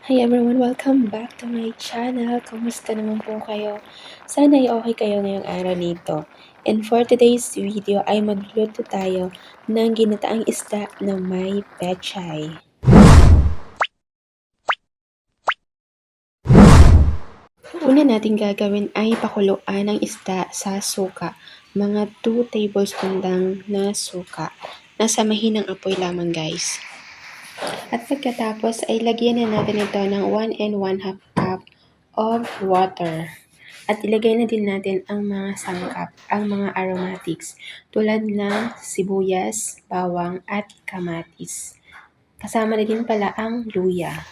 Hi everyone! Welcome back to my channel. Kamusta naman po kayo? Sana ay okay kayo ngayong araw nito. And for today's video ay magluluto tayo ng ginataang isda na may pechay. Una nating gagawin ay pakuluan ng isda sa suka. Mga 2 tablespoon lang na suka. Nasa mahinang apoy lamang guys. At pagkatapos ay lagyan na natin ito ng 1 and 1/2 cup of water. At ilagay na din natin ang mga sangkap, ang mga aromatics tulad ng sibuyas, bawang at kamatis. Kasama na din pala ang luya.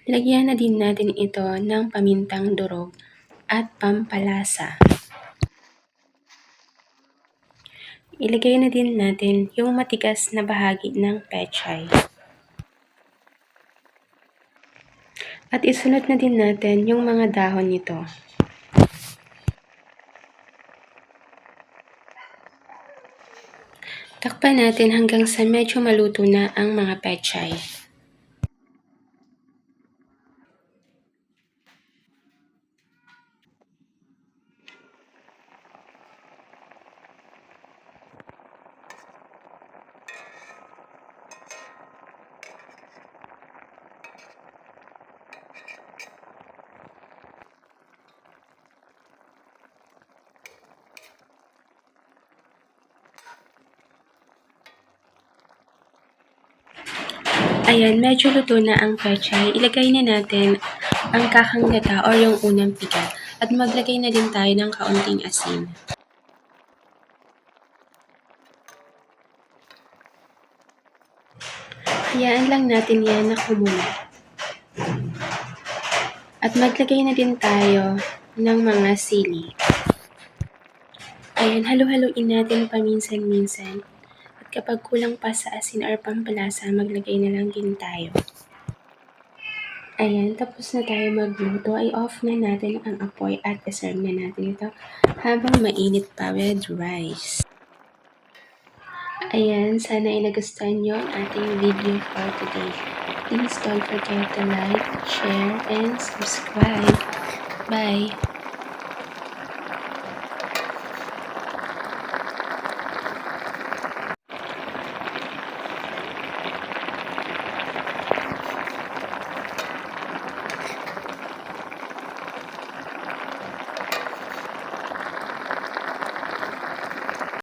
Lagyan na din natin ito ng pamintang durog at pampalasa. Ilagay na din natin yung matigas na bahagi ng pechay. At isunod na din natin yung mga dahon nito. Takpan natin hanggang sa medyo maluto na ang mga pechay. Ayan, medyo luto na ang pechay. Ilagay na natin ang kakanggata or yung unang piga. At maglagay na din tayo ng kaunting asin. Hayaan lang natin yan na kumulo. At maglagay na din tayo ng mga sili. Ayan, halo-haloin natin paminsan-minsan. At kapag kulang pa sa asin or pampalasa, maglagay na lang din tayo. Ayan, tapos na tayo magluto, ay off na natin ang apoy at iserve na natin ito habang mainit pa with rice. Ayan, sana ay nagustuhan nyo ang ating video for today. Please don't forget to like, share, and subscribe. Bye!